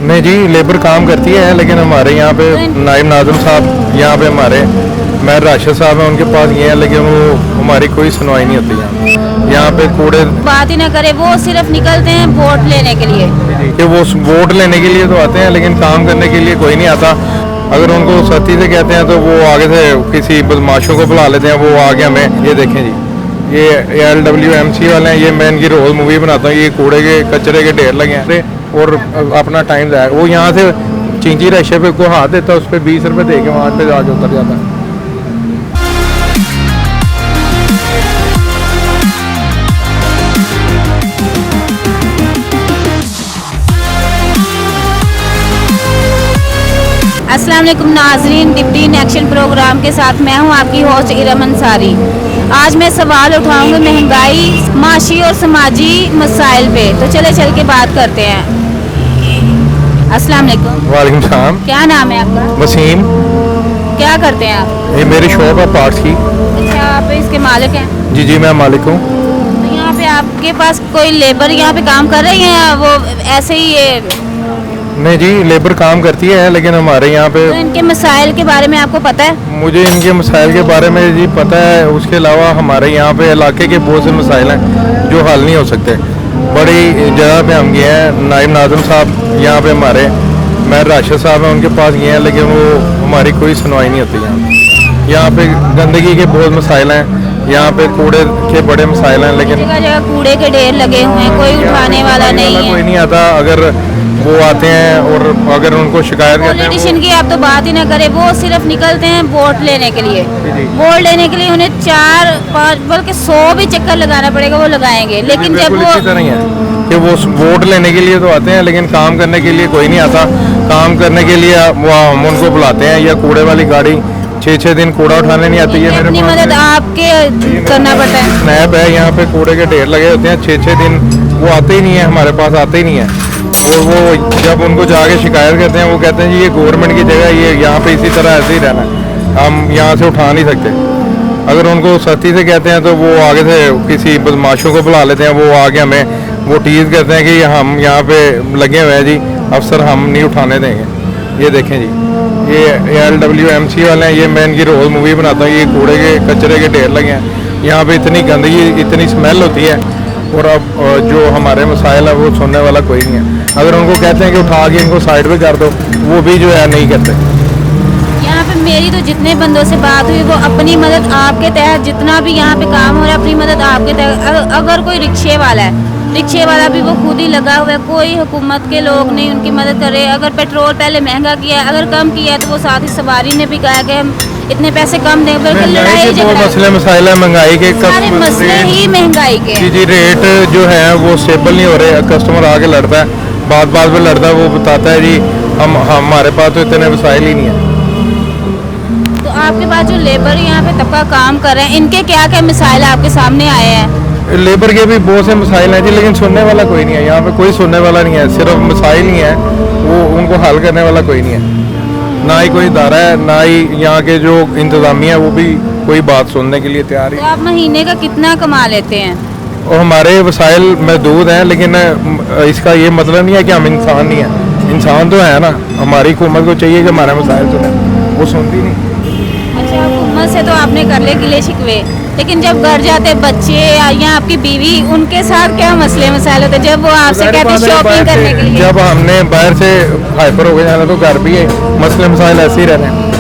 नहीं जी, लेबर काम करती है, लेकिन हमारे यहाँ पे नाइब नाज़िम साहब यहाँ पे हमारे मैं राशिद साहब हैं, उनके पास ये हैं, लेकिन वो हमारी कोई सुनवाई नहीं होती यहाँ पे कूड़े बात ही ना करे, वो सिर्फ निकलते हैं वोट लेने के लिए कि वो वोट लेने के लिए तो आते हैं, लेकिन काम करने के लिए कोई नहीं आता। अगर उनको सख्ती से कहते हैं तो वो आगे से किसी बदमाशों को बुला लेते हैं, वो आगे हमें ये देखें जी, ये LWMC वाले हैं, ये मैं इनकी रोज मूवी बनाता हूँ, ये कूड़े के कचरे के ढेर लगे हैं और अपना टाइम जाए। वो यहाँ से चिंची रेशे पे को हाथ देता है, उस पर 20 रुपये दे के वहाँ पे जाके उतर जाता है। अस्सलाम वालेकुम नाजरीन, डिप्टी इन एक्शन प्रोग्राम के साथ मैं हूं आपकी होस्ट इरम अंसारी। आज मैं सवाल उठाऊंगी महंगाई, माशी और समाजी मसाइल पे। तो चले चल के बात करते हैं। अस्सलाम वालेकुम। वालेकुम सलाम। क्या नाम है आपका? वसीम। क्या करते हैं आप? ये मेरी शॉप है पार्ट्स की। अच्छा, आप इसके मालिक हैं? जी जी, मैं मालिक हूँ। तो यहाँ पे आपके पास कोई लेबर यहाँ पे काम कर रही है या वो ऐसे ही ये? नहीं जी, लेबर काम करती है, लेकिन हमारे यहाँ पे तो इनके मसाइल के बारे में आपको पता है? मुझे इनके मसाइल के बारे में जी पता है। उसके अलावा हमारे यहाँ पे इलाके के बहुत से मसाइल हैं जो हल नहीं हो सकते। बड़ी जगह पे हम गए हैं, नाइब नाज़िम साहब यहाँ पे हमारे मैं राशिद साहब हैं, उनके पास गए हैं, लेकिन वो हमारी कोई सुनवाई नहीं होती। यहाँ पे गंदगी के बहुत मसाइल हैं, यहाँ पे कूड़े के बड़े मसाइल हैं, लेकिन जगह जगह कूड़े के ढेर लगे हुए हैं, कोई उठाने वाला नहीं है। कोई नहीं आता। अगर वो आते हैं और अगर उनको शिकायत करते हैं, पॉलिटिशियन की आप तो बात ही ना करें, वो सिर्फ निकलते हैं वोट लेने के लिए। वोट लेने के लिए उन्हें 4-5 बल्कि 100 भी चक्कर लगाना पड़ेगा, वो लगाएंगे। लेकिन जब वो नहीं है कि वो वोट लेने के लिए तो आते हैं, लेकिन काम करने के लिए कोई नहीं आता। काम करने के लिए वो हम उनको बुलाते हैं, या कूड़े वाली गाड़ी 6-6 दिन कूड़ा उठाने नहीं आती है। अपनी मदद आपके करना पड़ता है। स्नैप है, यहाँ पे कूड़े के ढेर लगे होते हैं, 6-6 दिन वो आते ही नहीं है, हमारे पास आते ही नहीं है। और वो जब उनको जाके शिकायत करते हैं, वो कहते हैं जी ये गवर्नमेंट की जगह, ये यहाँ पे इसी तरह ऐसे ही रहना है, हम यहाँ से उठा नहीं सकते। अगर उनको सख्ती से कहते हैं तो वो आगे से किसी बदमाशों को बुला लेते हैं, वो आगे हमें वो टीज करते हैं कि हम यहाँ पे लगे हुए हैं जी अफसर, हम नहीं उठाने देंगे। ये देखें जी, ये LWMC वाले हैं, ये मैं इनकी रोज मूवी बनाता हूँ, ये कूड़े के कचरे के ढेर लगे हैं। यहाँ पे इतनी गंदगी, इतनी स्मेल होती है, और अब जो हमारे मसाइल है वो सुनने वाला कोई नहीं है। अगर उनको कहते हैं कि उठा के इनको साइड पे कर दो, वो भी जो है नहीं करते। यहाँ पे मेरी तो जितने बंदों से बात हुई, वो अपनी मदद आपके तहत जितना भी यहाँ पे काम हो रहा है, अपनी मदद आपके तहत। अगर कोई रिक्शे वाला है, रिक्शे वाला भी वो खुद ही लगा हुआ है, कोई हुकूमत के लोग नहीं उनकी मदद करे। अगर पेट्रोल पहले महंगा किया है, अगर कम किया है, तो वो साथ ही सवारी ने भी कहा कि हम इतने पैसे कम दें, बल्कि लड़ाई मसले मसाइल है महंगाई के, सारे मसले ही महंगाई के। जी जी, रेट जो है वो स्टेबल नहीं हो रहे। कस्टमर आके लड़ता है, बात बात में लड़ता है, वो बताता है जी हमारे पास तो इतने वसाइल ही नहीं है। तो आपके पास जो लेबर यहाँ पे तबका काम कर रहे हैं, इनके क्या क्या मसाइल आपके सामने आए हैं? लेबर के भी बहुत से मसाइल हैं जी, लेकिन सुनने वाला कोई नहीं है। यहाँ पे कोई सुनने वाला नहीं है, सिर्फ मसाइल ही है, वो उनको हल करने वाला कोई नहीं है। ना ही कोई इदारा है, ना ही यहाँ के जो इंतजामिया है वो भी कोई बात सुनने के लिए तैयार है। तो आप महीने का कितना कमा लेते हैं? और हमारे वसाइल महदूद हैं, लेकिन इसका ये मतलब नहीं है कि हम इंसान नहीं हैं। इंसान तो है ना, हमारी हुकूमत को चाहिए कि हमारे मसाइल सुने, वो सुनती नहीं। अच्छा, हुकूमत से तो आपने कर ले गिले शिकवे, लेकिन जब घर जाते बच्चे या आपकी बीवी, उनके साथ क्या मसले मसाइल होते जब वो आपसे कहते हैं शॉपिंग करने के लिए? जब हमने बाहर से हाइपर हो गए जाना, तो घर भी है मसले मसाइल ऐसे ही रहने हैं।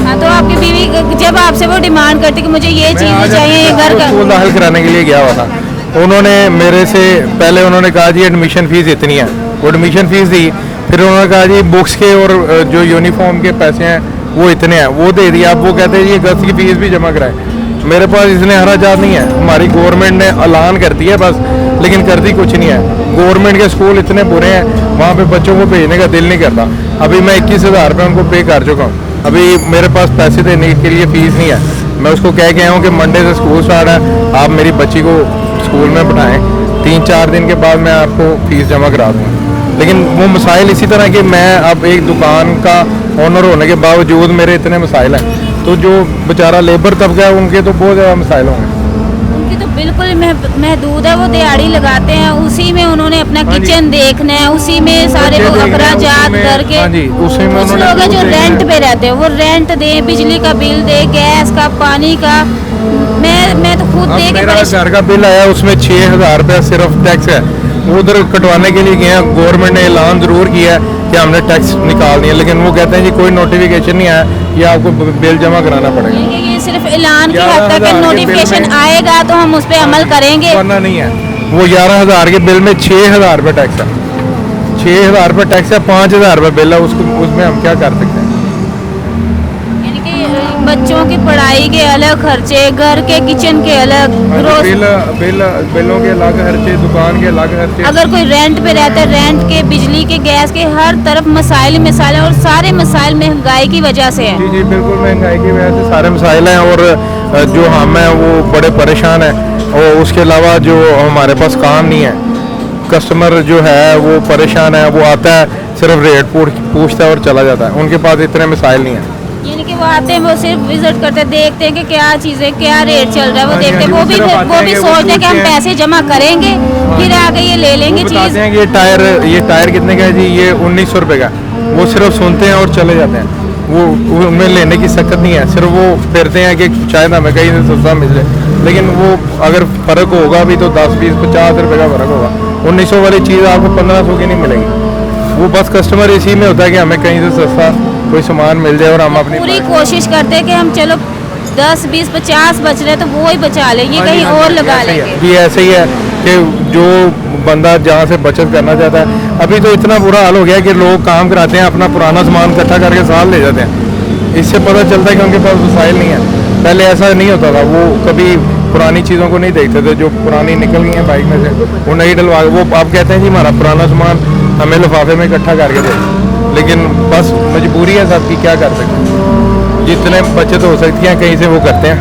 हाँ, तो आपकी बीवी जब आपसे वो डिमांड करती कि मुझे ये चीज़ चाहिए, ये घर का स्कूल दाखिल कराने के लिए गया हुआ था। उन्होंने मेरे से पहले उन्होंने कहा जी एडमिशन फीस इतनी है, वो एडमिशन फीस दी। फिर उन्होंने कहा जी बुक्स के और जो यूनिफॉर्म के पैसे हैं वो इतने हैं, वो दे दिया। अब वो कहते हैं जी अगस्त की फीस भी जमा कराए। मेरे पास इसने हराजात नहीं है। हमारी गवर्नमेंट ने ऐलान करती है बस, लेकिन करती कुछ नहीं है। गवर्नमेंट के स्कूल इतने बुरे हैं, वहाँ पे बच्चों को भेजने का दिल नहीं करता। अभी मैं 21,000 रुपये उनको पे कर चुका हूँ, अभी मेरे पास पैसे देने के लिए फीस नहीं है। मैं उसको कह के आया हूँ कि मंडे से स्कूल स्टार्ट है, आप मेरी बच्ची को स्कूल में बिठाएं, 3-4 दिन के बाद मैं आपको फीस जमा करा दूँगा। लेकिन वो मसाइल इसी तरह कि मैं अब एक दुकान का ओनर होने के बावजूद मेरे इतने मसाइल हैं, तो जो बेचारा लेबर तबका है उनके तो बहुत ज़्यादा मसाइल होंगे। उनकी तो बिल्कुल महदूद है, वो दिहाड़ी लगाते हैं, उसी में उन्होंने अपना हाँ जी। किचन देखना है, उसी में सारे बच्चे वो देखने हैं, अखराजात उसी में- घर के। हाँ जी, उसी में कुछ उन्होंने लोग हैं जो दूध रेंट देखना पे रहते हैं, वो रेंट दे, बिजली का बिल दे, गैस का, पानी का। मैं तो खुद अब दे के मेरा परेशान। घर का बिल आया, उसमें 6,000 रुपया सिर्फ टैक्स है। वो उधर कटवाने के लिए गए हैं, गवर्नमेंट ने ऐलान जरूर किया है कि हमने टैक्स निकाल दिया, लेकिन वो कहते हैं जी कोई नोटिफिकेशन नहीं आया, ये आपको बिल जमा कराना पड़ेगा। ये सिर्फ ऐलान की हद 11,000 तक है, के बिल नोटिफिकेशन में- आएगा तो हम उस पर अमल करेंगे। वरना नहीं है। वो 11,000 के बिल में 6,000 रुपये टैक्स है, 6,000 रुपये टैक्स है, 5,000 रुपये बिल है, उसको उसमें हम क्या कर सकते हैं। यानी कि बच्चों की पढ़ाई के अलग खर्चे, घर के किचन के अलग, रोज बिलों के अलग खर्चे, दुकान के अलग खर्चे। अगर कोई रेंट पे रहता है, रेंट के, बिजली के, गैस के, हर तरफ मसाइल ही मसाइल हैं, और सारे मसाइल महंगाई की वजह से हैं। जी जी बिल्कुल, महंगाई की वजह से सारे मसाइल हैं, और जो हम हैं वो बड़े परेशान हैं, और उसके अलावा जो हमारे पास काम नहीं है, कस्टमर जो है वो परेशान है, वो आता है सिर्फ रेट पूछता है और चला जाता है, उनके पास इतने मसाइल नहीं हैं। यानी कि वो आते हैं, वो सिर्फ विजिट करते हैं, देखते हैं कि क्या चीज़ें, क्या रेट चल रहा है, वो हाँ जी, देखते हैं, हाँ वो जी, भी वो सिर्फ आते हैं कि वो सोचते हैं कि हम पूछते हैं। पैसे जमा करेंगे, फिर आगे ये ले लेंगे वो चीज़। बताते हैं कि ये टायर कितने का है जी, ये 1900 रुपये का। वो सिर्फ सुनते हैं और चले जाते हैं, वो उनमें लेने की सकत नहीं है, सिर्फ वो फिरते हैं कि शायद हमें कहीं से सस्ता मिल जाए, लेकिन वो अगर फ़र्क होगा भी तो 10, 20, 50 रुपये का फ़र्क होगा। 1900 वाली चीज़ आपको 1500 की नहीं मिलेगी। वो बस कस्टमर इसी में होता है कि हमें कहीं से सस्ता कोई सामान मिल जाए और हम अपनी पूरी कोशिश करते हैं कि हम चलो 10, 20, 50 बच रहे हैं तो वो ही बचा ले, ये हाँ जी, कहीं हाँ जी, और लगा ऐसे ही है। लेंगे। जी ऐसे ही है कि जो बंदा जहाँ से बचत करना चाहता है, अभी तो इतना बुरा हाल हो गया है कि लोग काम कराते हैं, अपना पुराना सामान इकट्ठा करके साल ले जाते हैं। इससे पता चलता है कि उनके पास वसाइल नहीं है। पहले ऐसा नहीं होता था, वो कभी पुरानी चीज़ों को नहीं देखते थे, जो पुरानी निकल गई हैं बाइक में से वो नई डलवा, वो आप कहते हैं जी हमारा पुराना सामान हमें लिफाफे में इकट्ठा करके दे, लेकिन बस मजबूरी है सबकी, क्या कर सकते हैं। जितने बचत हो सकती है कहीं से वो करते हैं।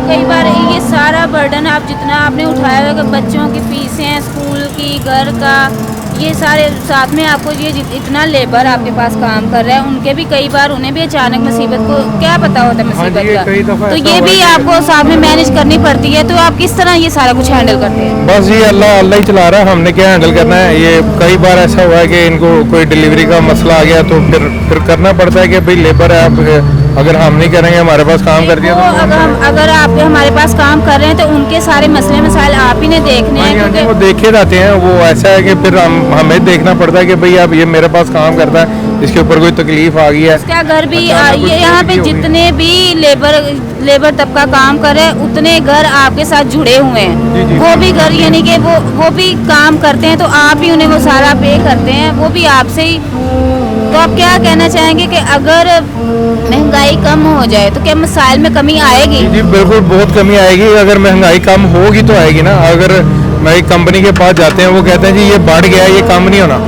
कई बार ये सारा बर्डन आप जितना आपने उठाया हुआ है, बच्चों की फीसें, स्कूल की, घर का, ये सारे साथ में आपको ये इतना लेबर आपके पास काम कर रहा है, उनके भी कई बार उन्हें भी अचानक मुसीबत को क्या पता होता है हाँ जी, मुसीबत कई दफ़ा का, तो ऐसा ये हुआ भी है कि- आपको साथ में मैनेज करनी पड़ती है। तो आप किस तरह ये सारा कुछ हैंडल करते हैं? बस ये अल्लाह ही चला रहा है, हमने क्या हैंडल करना है। ये कई बार ऐसा हुआ है कि इनको कोई डिलीवरी का मसला आ गया, तो फिर करना पड़ता है कि भाई लेबर है, अब अगर हम नहीं करेंगे, हमारे पास काम कर दिया वो तो अगर आप हमारे पास काम कर रहे हैं तो उनके सारे मसले मसाइल आप ही ने देखने हाँ हैं, जी, हाँ जी, वो क्योंकि देखे जाते हैं। वो ऐसा है कि फिर हमें देखना पड़ता है कि भाई अब ये मेरे पास काम करता है, इसके ऊपर कोई तकलीफ आ गई है। इसका घर भी अचानक कुछ ये यहाँ पे चोरी हो गई। जितने भी लेबर तबका काम कर रहे हैं, उतने घर आपके साथ जुड़े हुए हैं। जी, जी। वो भी घर यानी कि वो भी काम करते हैं, तो आप ही उन्हें वो सारा पे करते हैं, वो भी आपसे ही। तो आप क्या कहना चाहेंगे कि अगर महंगाई कम हो जाए तो क्या मसाइल में कमी आएगी? जी बिल्कुल, बहुत कमी आएगी। अगर महंगाई कम होगी तो आएगी ना। अगर मैं एक कंपनी के पास जाते हैं, वो कहते हैं जी ये बढ़ गया, ये कम नहीं होना,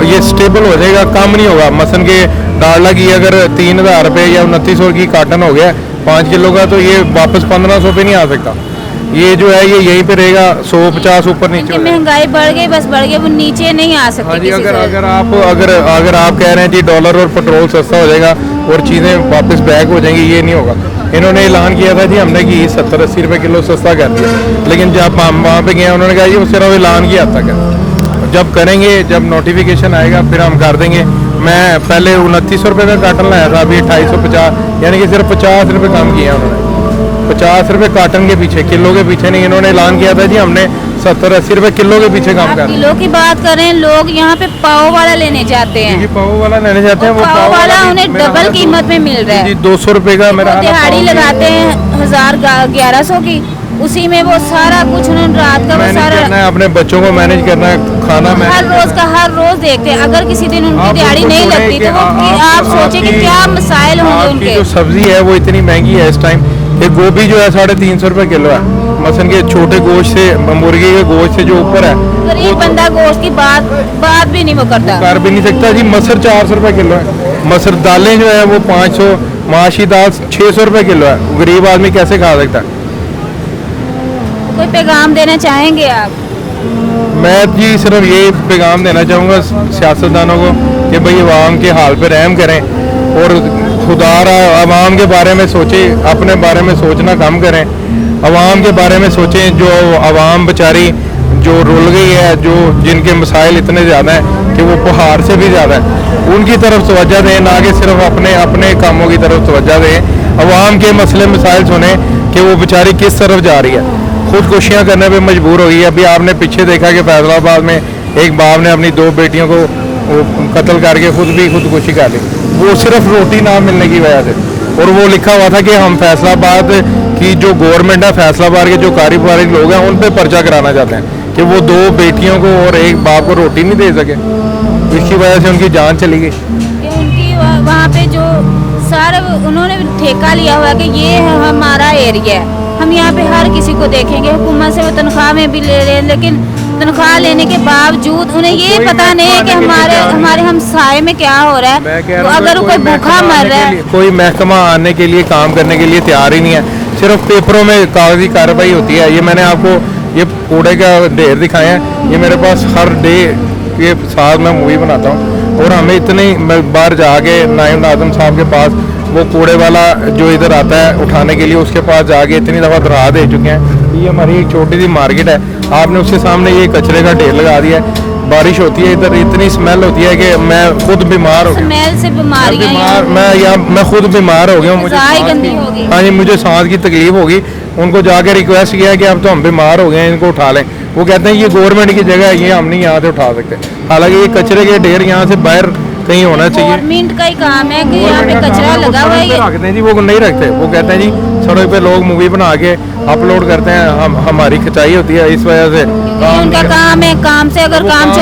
ये स्टेबल हो जाएगा, कम नहीं होगा। मसलन के डालडा की अगर 3,000 रुपये या 2900 की कार्टन हो गया 5 किलो का, तो ये वापस 1500 पे नहीं आ सकता। ये जो है ये यहीं पे रहेगा, 150 ऊपर नीचे क्योंकि हो जाएगा। महंगाई बढ़ गई, बस बढ़ गई, वो नीचे नहीं आ सकती हाँ जी, किसी अगर से। अगर आप कह रहे हैं जी डॉलर और पेट्रोल सस्ता हो जाएगा और चीज़ें वापस बैक हो जाएंगी, ये नहीं होगा। इन्होंने ऐलान किया था जी हमने कि 70-80 रुपये किलो सस्ता कर दिया, लेकिन जब हम वहाँ पे गए उन्होंने कहा जी वो सिर्फ ऐलान किया तक है, जब करेंगे, जब नोटिफिकेशन आएगा फिर हम कर देंगे। मैं पहले 2900 रुपये का कार्टन लाया था, अभी 250, यानी कि सिर्फ 50 रुपये कम किए हैं उन्होंने। 50 रुपये कार्टन के पीछे, किलो के पीछे नहीं। इन्होंने ऐलान किया था जी हमने 70-80 रुपये किलो के पीछे काम आप कर किलो की बात करें, लोग यहाँ पे पाव वाला लेने जाते हैं, पाव वाला लेने जाते हैं, वो पाव वाला भी उन्हें मेरा डबल हाल कीमत में मिल रहा है। जी 200 रुपये का मेरा वो हाल है, दिहाड़ी पाव लगाते हैं 1000-1100 की, उसी में वो सारा कुछ उन्होंने रात का वो मैनेज सारा करना है, अपने बच्चों को मैनेज करना है, खाना हर मैनेज रोज का हर रोज देखते हैं। अगर किसी दिन उनकी आप दिहाड़ी उनको नहीं छोड़ें लगती कि तो वो आप सोचें कि आपकी- क्या मसाइल होंगे आपकी उनके। जो सब्जी है वो इतनी महंगी है इस टाइम कि गोभी जो है 350 रुपये किलो है। मसलन के छोटे गोश्त से, मुर्गी के गोश्त से जो ऊपर है, गरीब बंदा गोश्त की बात भी नहीं वो करता। कर भी नहीं सकता जी। मसर 400 रुपये किलो है, मसर दालें जो है वो 500, माशी दाल 600 रुपये किलो है। गरीब आदमी कैसे खा सकता है? कोई पैगाम देना चाहेंगे आप? मैं जी सिर्फ ये पैगाम देना चाहूँगा सियासतदानों को कि भाई अवाम के हाल पे रहम करें और खुदारा अवाम के बारे में सोचें, अपने बारे में सोचना कम करें। आवाम के बारे में सोचें। जो आवाम बेचारी जो रुल गई है, जो जिनके मसाइल इतने ज़्यादा हैं कि वो पहाड़ से भी ज़्यादा है, उनकी तरफ तवज्जो दें, ना कि सिर्फ अपने अपने कामों की तरफ तवज्जो दें। आवाम के मसले मसाइल सुने कि वो बेचारी किस तरफ जा रही है। खुदकुशियाँ करने पे मजबूर हो गई है। अभी आपने पीछे देखा कि फैसलाबाद में एक बाप ने अपनी 2 बेटियों को कत्ल करके खुद भी खुदकुशी कर ली, वो सिर्फ रोटी ना मिलने की वजह से। और वो लिखा हुआ था कि हम फैसलाबाद की जो गवर्नमेंट है, फैसलाबाद के जो कारोबारी लोग हैं, उन पे पर्चा कराना चाहते हैं कि वो 2 बेटियों को और एक बाप को रोटी नहीं दे सके। इसकी वजह से उनकी जान चली गई। कि उनकी वहाँ पे जो सारे उन्होंने ठेका लिया हुआ है कि ये है हमारा एरिया है, हम यहाँ पे हर किसी को देखेंगे। हुकूमत से वो तनख्वाह में भी ले रहे हैं, लेकिन तनख्वाह लेने के बावजूद उन्हें ये पता नहीं है कि हमारे हमसाये में क्या हो रहा है। तो अगर कोई भूखा मर रहा है, कोई महकमा आने के लिए, काम करने के लिए तैयार ही नहीं है। सिर्फ पेपरों में कागजी कार्रवाई होती है। ये मैंने आपको ये कूड़े का ढेर दिखाया है, ये मेरे पास हर डे के साथ मैं मूवी बनाता हूँ। और हमें इतनी बार जाके नायब नाज़िम साहब के पास, वो कूड़े वाला जो इधर आता है उठाने के लिए, उसके पास जाके इतनी दफ़ा दरा दे चुके हैं। ये हमारी एक छोटी सी मार्केट है, आपने उसके सामने ये कचरे का ढेर लगा दिया है। बारिश होती है इधर, इतनी स्मेल होती है कि मैं खुद बीमार हो गया। स्मेल से बीमारियां, मैं खुद बीमार हो गया हूँ। मुझे गंदी होगी। हाँ जी, मुझे सांस की तकलीफ होगी। उनको जाके रिक्वेस्ट किया कि अब तो हम बीमार हो गए हैं, इनको उठा लें। वो कहते हैं ये गवर्नमेंट की जगह है, ये हम नहीं यहाँ से उठा सकते। हालांकि ये कचरे के ढेर यहाँ से बाहर कहीं होना चाहिए। गवर्नमेंट का ही काम है कि यहाँ पे कचरा लगा हुआ है। रखते हैं जी, वो नहीं रखते। वो कहते हैं जी सड़क पे लोग मूवी बना के अपलोड करते हैं, हमारी खिंचाई होती है, इस वजह से उनका काम है। काम से अगर काम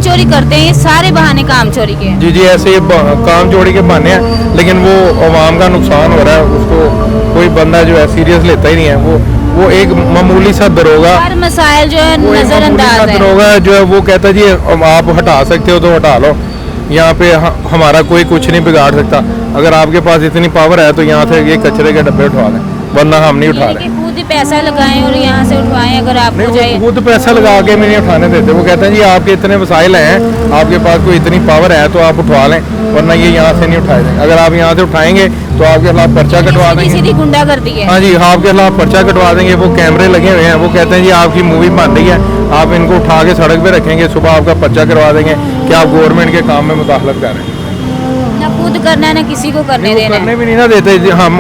चोरी करते हैं, ये सारे बहाने काम चोरी के हैं। जी जी, ऐसे काम चोरी के बहाने हैं, लेकिन वो आवाम का नुकसान हो रहा है, उसको कोई बंदा जो है सीरियस लेता ही नहीं है। वो एक मामूली सा दरोगा, हर मसाइल जो है नजरअंदाज है। दरोगा जो है वो कहता है जी आप हटा सकते हो तो हटा लो, यहाँ पे हमारा कोई कुछ नहीं बिगाड़ सकता। अगर आपके पास इतनी पावर है तो यहाँ से ये कचरे के डब्बे उठवा लें, वरना हम नहीं उठा रहे। खुद ही पैसा लगाएं और यहाँ से उठवाएं अगर आपको चाहिए। खुद पैसा लगा के नहीं उठाने देते। वो कहते हैं जी आपके इतने वसाइल हैं, आपके पास कोई इतनी पावर है तो आप उठवा लें, वरना ये यहाँ से नहीं उठाए देंगे। अगर आप यहाँ से उठाएंगे तो आपके खिलाफ पर्चा कटवा देंगे। सीधी गुंडागर्दी है। हाँ जी, आपके खिलाफ पर्चा कटवा देंगे। वो कैमरे लगे हुए हैं, वो कहते हैं जी आपकी मूवी बन रही है, आप इनको उठा के सड़क पे रखेंगे, सुबह आपका पर्चा करवा देंगे कि आप गवर्नमेंट के काम में मुदाखलत कर रहे हैं। ना खुद करना है ना किसी को करने देना है। करने भी नहीं ना देते।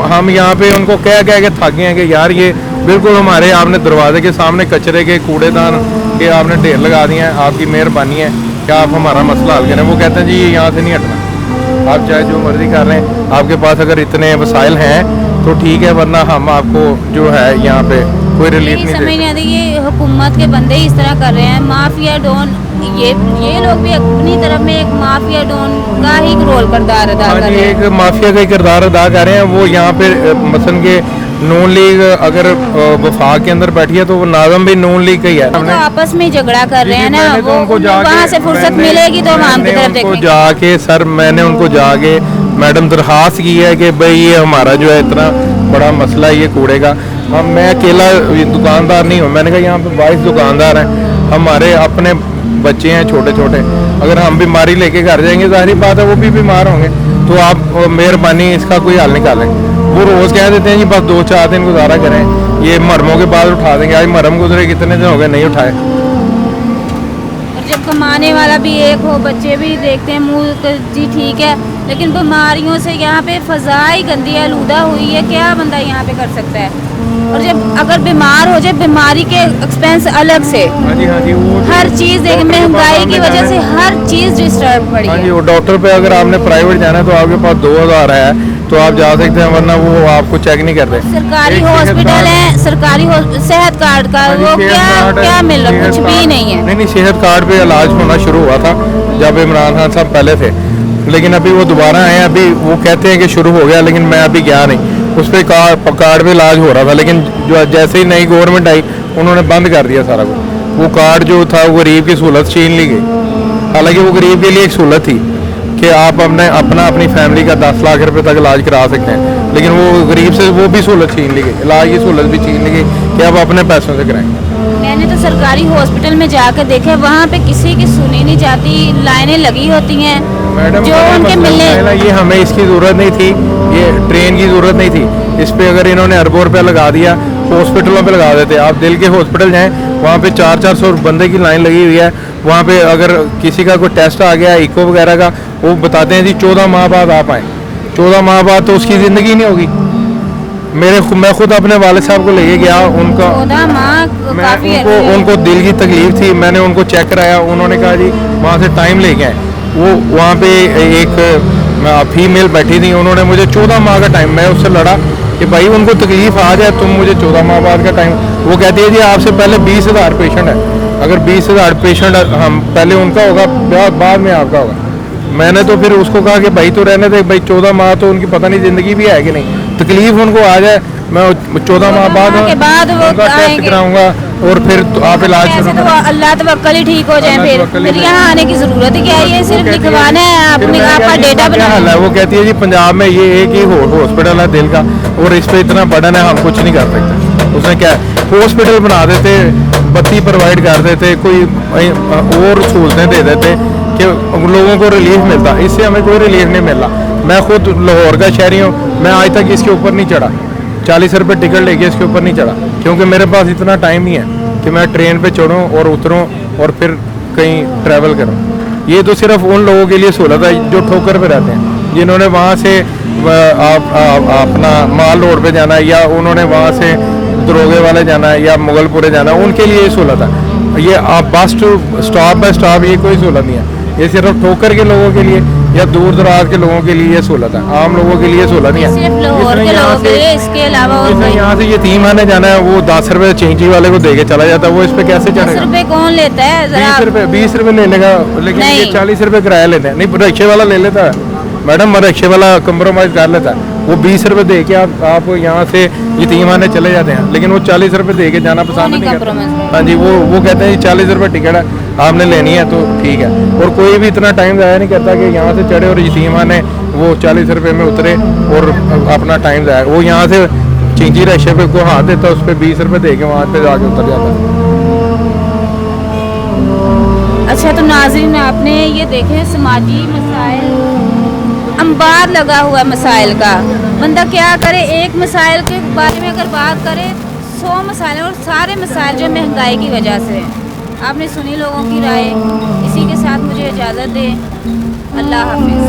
हम यहाँ पे उनको कह के थक गए हैं कि यार ये बिल्कुल हमारे आपने दरवाजे के सामने कचरे के कूड़ेदान के आपने ढेर लगा दिए हैं, आपकी मेहरबानी है कि आप हमारा मसला हल करें। वो कहते हैं जी ये यहाँ से नहीं हटना, आप चाहे जो मर्जी कर रहे हैं, आपके पास अगर इतने वसाइल हैं तो ठीक है, वरना हम आपको जो है यहाँ पे कोई रिलीफ नहीं समझ नहीं आती। ये हुकूमत के बंदे इस तरह कर रहे हैं। माफिया डॉन, ये लोग भी अपनी तरफ में एक माफिया डॉन का ही रोल किरदार अदा कर रहे हैं। एक माफिया का किरदार अदा कर रहे हैं। वो यहाँ पे मसलन के नून लीग अगर वफाक के अंदर बैठी है तो वो नाज़िम भी नून लीग का ही है। तो आपस में झगड़ा कर रहे हैं ना, वो वहाँ से फुर्सत मिलेगी तो हम आपकी तरफ देखेंगे। जाके सर मैंने उनको जाके मैडम दरखास्त की है कि भाई ये हमारा जो है इतना बड़ा मसला है ये कूड़े का, मैं अकेला दुकानदार नहीं हूँ। मैंने कहा यहाँ पे 22 दुकानदार हैं, हमारे अपने बच्चे हैं छोटे छोटे, अगर हम बीमारी लेके घर जाएंगे जाहिर बात है वो भी बीमार होंगे। तो आप मेहरबानी इसका कोई हल निकालें। वो रोज़ कह देते हैं जी बस 2-4 दिन गुजारा करें, ये मरमों के बाद उठा देंगे। आज मरम गुजरे कितने दिन हो गए नहीं उठाए। और जब कमाने वाला भी एक हो, बच्चे भी देखते हैं मुँह जी ठीक है, लेकिन बीमारियों से यहाँ पे फ़ज़ा ही गंदी आलूदा हुई है, क्या बंदा यहाँ पे कर सकता है। और जब अगर बीमार हो जाए, बीमारी के एक्सपेंस अलग से, हाँ जी, वो हर चीज़ एक महंगाई की वजह से हर चीज़ डिस्टर्ब पड़ी हाँ है। जी, वो डॉक्टर पे अगर आपने प्राइवेट जाना है तो आपके पास 2000 है तो आप जा सकते हैं, वरना वो आपको चेक नहीं करते। सरकारी हॉस्पिटल है, सरकारी सेहत कार्ड का वो क्या मिल रहा, कुछ भी नहीं है। नहीं, सेहत कार्ड पे इलाज होना शुरू हुआ था जब इमरान खान साहब पहले थे, लेकिन अभी वो दोबारा आए हैं। अभी वो कहते हैं कि शुरू हो गया, लेकिन मैं अभी गया नहीं। उस पर कार्ड पे इलाज हो रहा था, लेकिन जो जैसे ही नई गवर्नमेंट आई उन्होंने बंद कर दिया सारा कुछ। वो कार्ड जो था वो गरीब की सहूलत छीन ली गई। हालांकि वो गरीब के लिए एक सहूलत थी कि आप अपनी फैमिली का 10 लाख रुपए तक इलाज करा सकते हैं, लेकिन वो गरीब से वो भी सहूलत छीन ली गई, इलाज की सहूलत भी छीन ली गई कि आप अपने पैसों से कराएं। मैंने तो सरकारी हॉस्पिटल में जाकर देखे, वहाँ पे किसी की सुनी नहीं जाती, लाइनें लगी होती हैं। मैडम जो उनके मिलने ये हमें इसकी ज़रूरत नहीं थी, ये ट्रेन की ज़रूरत नहीं थी। इस पे अगर इन्होंने अरबों रुपया लगा दिया, हॉस्पिटलों पे लगा देते। आप दिल के हॉस्पिटल जाएं, वहाँ पे 400 बंदे की लाइन लगी हुई है। वहाँ पे अगर किसी का कोई टेस्ट आ गया इको वगैरह का, वो बताते हैं जी 14 माह बाद आप आएँ। 14 माह बाद तो उसकी ज़िंदगी नहीं होगी। मैं खुद अपने वाले साहब को लेके गया, उनका 14 माह मैं काफी उनको दिल की तकलीफ थी, मैंने उनको चेक कराया। उन्होंने कहा जी वहाँ से टाइम लेके आए। वो वहाँ पे एक फीमेल बैठी थी, उन्होंने मुझे 14 माह का टाइम, मैं उससे लड़ा कि भाई उनको तकलीफ आ जाए, तुम मुझे 14 माह बाद का टाइम। वो कहती है जी आपसे पहले 20,000 पेशेंट है, अगर 20,000 पेशेंट हम पहले उनका होगा, बाद में आपका होगा। मैंने तो फिर उसको कहा कि भाई तो रहने दे भाई, 14 माह तो उनकी पता नहीं ज़िंदगी भी है कि नहीं, तकलीफ उनको आ जाए, मैं 14 माह बाद के बाद वो उनका टेस्ट आएंगे। कराऊंगा और फिर तो आप इलाज ऐसे शुरू तो करें। अल्लाह तवक्कल ही ठीक हो जाए, अल्लाह फिर तवक्कल ही फिर यहाँ आने की जरूरत ही क्या है? ये सिर्फ लिखवाना है, आपने आपका डेटा क्या हाल बनाना है। वो कहती है जी पंजाब में ये एक ही हॉस्पिटल है दिल का, और इस पे इतना बर्डन है, हम कुछ नहीं कर सकते। उसने क्या हॉस्पिटल बना देते, बत्ती प्रोवाइड कर देते, कोई और सहूलतें दे देते कि लोगों को रिलीफ मिलता। इससे हमें कोई रिलीफ नहीं मिल रहा। मैं खुद लाहौर का शहरी हूँ, मैं आज तक इसके ऊपर नहीं चढ़ा, 40 रुपये टिकट लेके इसके ऊपर नहीं चढ़ा, क्योंकि मेरे पास इतना टाइम नहीं है कि मैं ट्रेन पे चढ़ूँ और उतरूँ और फिर कहीं ट्रैवल करूँ। ये तो सिर्फ उन लोगों के लिए सहूलत है जो ठोकर पे रहते हैं, जिन्होंने वहाँ से अपना माल रोड पे जाना है, या उन्होंने वहाँ से दरोगे वाले जाना है, या मुगलपुरे जाना है, उनके लिए ये सहूलत है। ये बस टू स्टॉप बाय स्टॉप ये कोई सहूलत नहीं है। ये सिर्फ ठोकर के लोगों के लिए या दूर दराज के लोगों के लिए ये सहूलत है, आम लोगों के लिए सहूलत नहीं है। सिर्फ लाहौर के लोगों के लिए, इसके अलावा और जिसने कोई यहाँ से यतीम आने जाना है, वो 10 रुपये चेंजी वाले को दे के चला जाता है, वो इस पे कैसे 10 चढ़ेगा? रुपए कौन लेता है? जरा 20 रुपये ले लेगा, लेकिन ये नहीं। 40 रुपये किराया लेते हैं। नहीं, रिक्शे वाला ले लेता है मैडम, रिक्शे वाला कंप्रोमाइज़ कर लेता है। वो 20 रुपये दे के आप यहाँ से यतीम आने चले जाते हैं, लेकिन वो 40 रुपये दे के जाना पसंद नहीं करता। compromise हाँ जी, वो कहते हैं जी 40 रुपये टिकट है, आपने लेनी है तो ठीक है। और कोई भी इतना टाइम ज़ाया नहीं करता कि यहाँ से चढ़े और यतीम आने वो 40 रुपये में उतरे और अपना टाइम ज़ाया। वो यहाँ से चिंची रिक्शे पे को हाथ देता, उस पर 20 रुपये दे के वहाँ पे जाके उतर जाता है। अच्छा, तो नाज़रीन आपने ये देखे समाजी मसाइल, अंबार लगा हुआ मसाइल का। बंदा क्या करे, एक मसाइल के बारे में अगर बात करे 100 मसाइल, और सारे मसाइल जो महंगाई की वजह से हैं। आपने सुनी लोगों की राय। इसी के साथ मुझे इजाज़त दें। अल्लाह हाफिज़।